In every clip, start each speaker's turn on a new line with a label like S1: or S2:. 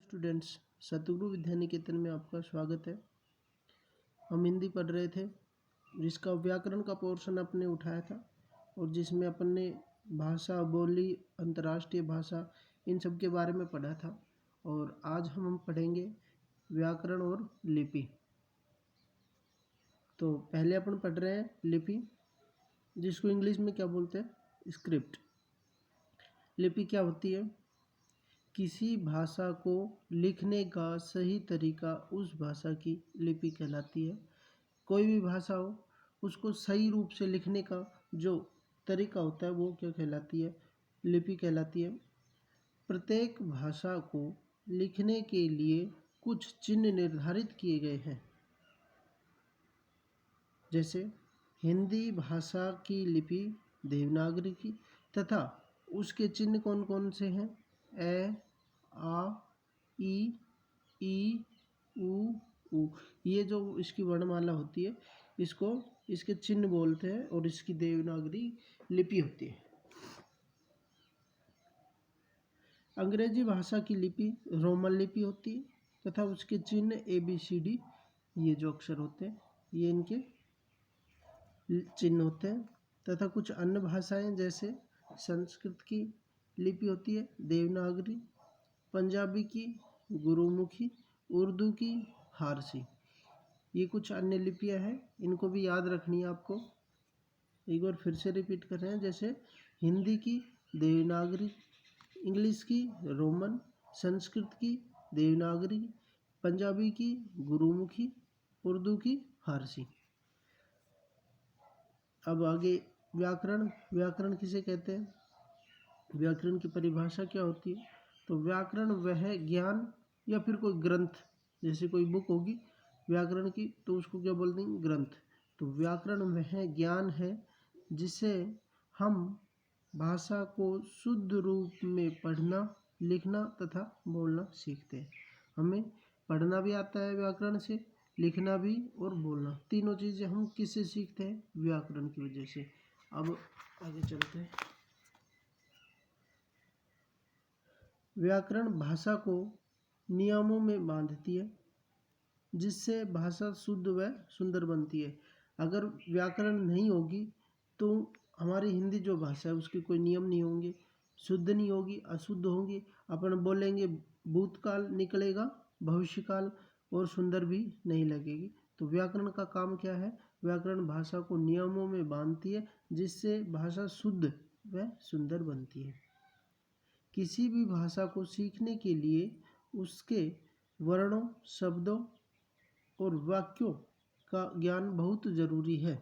S1: Students, सतगुरु विद्या निकेतन में आपका स्वागत है। हम हिंदी पढ़ रहे थे, जिसका व्याकरण का पोर्शन अपने उठाया था और जिसमें अपन ने भाषा, बोली, अंतर्राष्ट्रीय भाषा इन सब के बारे में पढ़ा था। और आज हम पढ़ेंगे व्याकरण और लिपि। तो पहले अपन पढ़ रहे हैं लिपि, जिसको इंग्लिश में क्या बोलते हैं, स्क्रिप्ट। लिपि क्या होती है? किसी भाषा को लिखने का सही तरीका उस भाषा की लिपि कहलाती है। कोई भी भाषा हो, उसको सही रूप से लिखने का जो तरीका होता है वो क्या कहलाती है? लिपि कहलाती है। प्रत्येक भाषा को लिखने के लिए कुछ चिन्ह निर्धारित किए गए हैं। जैसे हिंदी भाषा की लिपि देवनागरी की, तथा उसके चिन्ह कौन कौन से हैं? ए, आ, ई, उ। ये जो इसकी वर्णमाला होती है, इसको इसके चिन्ह बोलते हैं और इसकी देवनागरी लिपि होती है। अंग्रेजी भाषा की लिपि रोमन लिपि होती है तथा उसके चिन्ह ABCD, ये जो अक्षर होते हैं ये इनके चिन्ह होते हैं। तथा कुछ अन्य भाषाएं जैसे संस्कृत की लिपि होती है देवनागरी, पंजाबी की गुरुमुखी, उर्दू की फारसी। ये कुछ अन्य लिपियां हैं, इनको भी याद रखनी है आपको। एक बार फिर से रिपीट कर रहे हैं। जैसे हिंदी की देवनागरी, इंग्लिश की रोमन, संस्कृत की देवनागरी, पंजाबी की गुरुमुखी, उर्दू की फारसी। अब आगे व्याकरण। व्याकरण किसे कहते हैं? व्याकरण की परिभाषा क्या होती है? तो व्याकरण वह ज्ञान या फिर कोई ग्रंथ, जैसे कोई बुक होगी व्याकरण की तो उसको क्या बोलते हैं? ग्रंथ। तो व्याकरण वह ज्ञान है जिसे हम भाषा को शुद्ध रूप में पढ़ना, लिखना तथा बोलना सीखते हैं। हमें पढ़ना भी आता है व्याकरण से, लिखना भी और बोलना, तीनों चीज़ें हम किससे सीखते हैं? व्याकरण की वजह से। अब आगे चलते हैं। व्याकरण भाषा को नियमों में बांधती है, जिससे भाषा शुद्ध व सुंदर बनती है। अगर व्याकरण नहीं होगी तो हमारी हिंदी जो भाषा है उसके कोई नियम नहीं होंगे, शुद्ध नहीं होगी, अशुद्ध होंगी। अपन बोलेंगे भूतकाल निकलेगा, भविष्यकाल, और सुंदर भी नहीं लगेगी। तो व्याकरण का काम क्या है? व्याकरण भाषा को नियमों में बांधती है, जिससे भाषा शुद्ध व सुंदर बनती है। किसी भी भाषा को सीखने के लिए उसके वर्णों, शब्दों और वाक्यों का ज्ञान बहुत जरूरी है।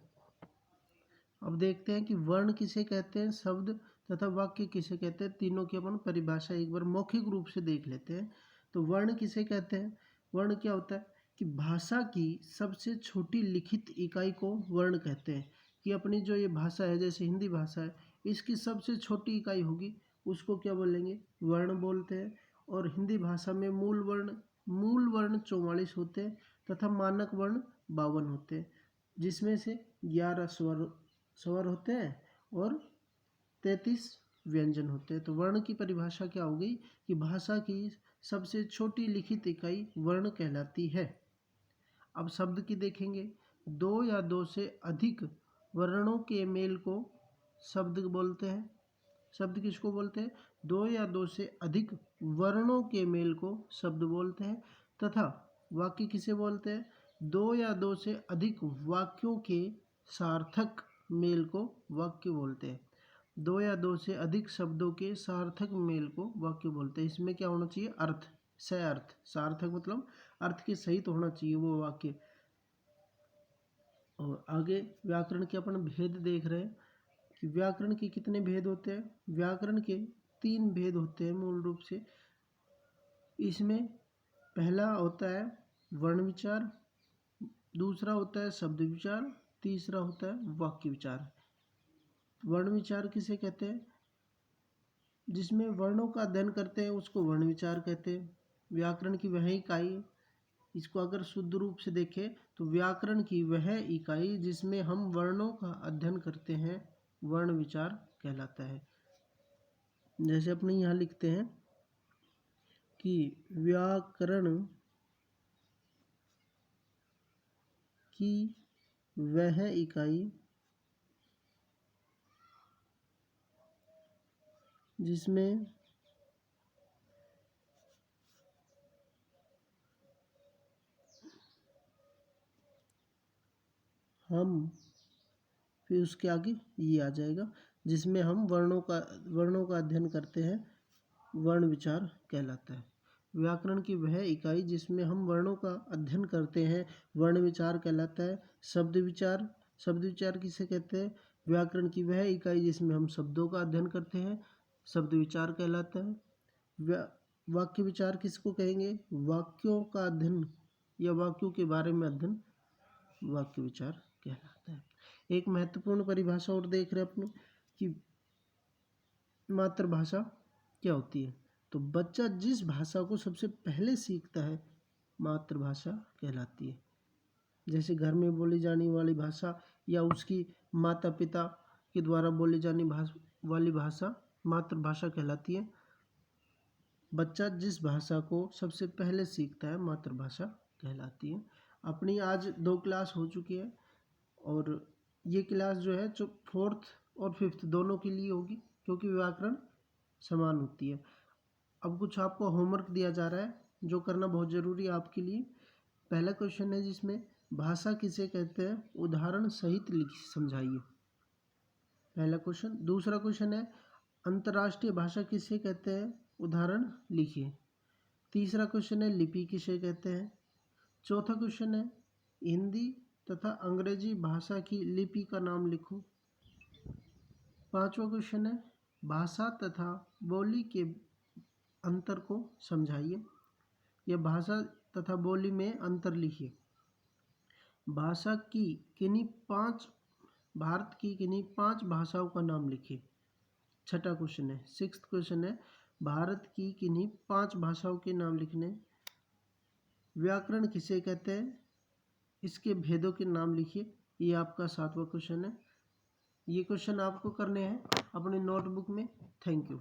S1: अब देखते हैं कि वर्ण किसे कहते हैं, शब्द तथा वाक्य किसे कहते हैं। तीनों की अपन परिभाषा एक बार मौखिक रूप से देख लेते हैं। तो वर्ण किसे कहते हैं? वर्ण क्या होता है कि भाषा की सबसे छोटी लिखित इकाई को वर्ण कहते हैं। कि अपनी जो ये भाषा है, जैसे हिंदी भाषा है, इसकी सबसे छोटी इकाई होगी, उसको क्या बोलेंगे? वर्ण बोलते हैं। और हिंदी भाषा में मूल वर्ण 44 होते हैं तथा मानक वर्ण 52 होते हैं, जिसमें से 11 स्वर होते हैं और 33 व्यंजन होते हैं। तो वर्ण की परिभाषा क्या हो गई कि भाषा की सबसे छोटी लिखित इकाई वर्ण कहलाती है। अब शब्द की देखेंगे। दो या दो से अधिक वर्णों के मेल को शब्द बोलते हैं। शब्द किसको बोलते हैं? दो या दो से अधिक वर्णों के मेल को शब्द बोलते हैं। तथा वाक्य किसे बोलते हैं? दो या दो से अधिक वाक्यों के सार्थक मेल को वाक्य बोलते हैं। दो या दो से अधिक शब्दों के सार्थक मेल को वाक्य बोलते हैं। इसमें क्या होना चाहिए? अर्थ, सह अर्थ। सार्थक मतलब अर्थ के सहित होना चाहिए वो वाक्य। और आगे व्याकरण के अपन भेद देख रहे हैं कि व्याकरण के कितने भेद होते हैं। व्याकरण के 3 भेद होते हैं मूल रूप से। इसमें पहला होता है वर्ण विचार, दूसरा होता है शब्द विचार, तीसरा होता है वाक्य विचार। वर्ण विचार किसे कहते हैं? जिसमें वर्णों का अध्ययन करते हैं उसको वर्ण विचार कहते हैं। व्याकरण की वह इकाई, इसको अगर शुद्ध रूप से देखें तो व्याकरण की वह इकाई जिसमें हम वर्णों का अध्ययन करते हैं वर्ण विचार कहलाता है। जैसे अपने यहाँ लिखते हैं कि व्याकरण की वह इकाई जिसमें हम, फिर उसके आगे ये आ जाएगा, जिसमें हम वर्णों का अध्ययन करते हैं, वर्ण विचार कहलाता है। व्याकरण की वह इकाई जिसमें हम वर्णों का अध्ययन करते हैं, वर्ण विचार कहलाता है। शब्द विचार किसे कहते हैं? व्याकरण की वह इकाई जिसमें हम शब्दों का अध्ययन करते हैं, शब्द विचार कहलाता है। वाक्य विचार किसको कहेंगे? वाक्यों का अध्ययन या वाक्यों के बारे में अध्ययन वाक्य विचार कहलाता है। एक महत्वपूर्ण परिभाषा और देख रहे हैं अपने कि मातृभाषा क्या होती है। तो बच्चा जिस भाषा को सबसे पहले सीखता है, मातृभाषा कहलाती है। जैसे घर में बोली जाने वाली भाषा या उसकी माता पिता के द्वारा बोली जाने वाली भाषा मातृभाषा कहलाती है। बच्चा जिस भाषा को सबसे पहले सीखता है, मातृभाषा कहलाती है। अपनी आज 2 क्लास हो चुकी है और ये क्लास जो है जो 4th और 5th दोनों के लिए होगी, क्योंकि व्याकरण समान होती है। अब कुछ आपको होमवर्क दिया जा रहा है जो करना बहुत ज़रूरी है आपके लिए। पहला क्वेश्चन है जिसमें भाषा किसे कहते हैं, उदाहरण सहित समझाइए। पहला क्वेश्चन। दूसरा क्वेश्चन है अंतर्राष्ट्रीय भाषा किसे कहते हैं, उदाहरण लिखिए। तीसरा क्वेश्चन है लिपि किसे कहते हैं। चौथा क्वेश्चन है हिंदी तथा अंग्रेजी भाषा की लिपि का नाम लिखो। पांचवा क्वेश्चन है भाषा तथा बोली के अंतर को समझाइए या भाषा तथा बोली में अंतर लिखिए। भारत की किन्हीं 5 भाषाओं का नाम लिखिए। छठा क्वेश्चन है, 6th क्वेश्चन है भारत की किन्हीं 5 भाषाओं के नाम लिखने। व्याकरण किसे कहते हैं, इसके भेदों के नाम लिखिए। ये आपका 7वां क्वेश्चन है। ये क्वेश्चन आपको करने हैं अपने नोटबुक में। Thank you.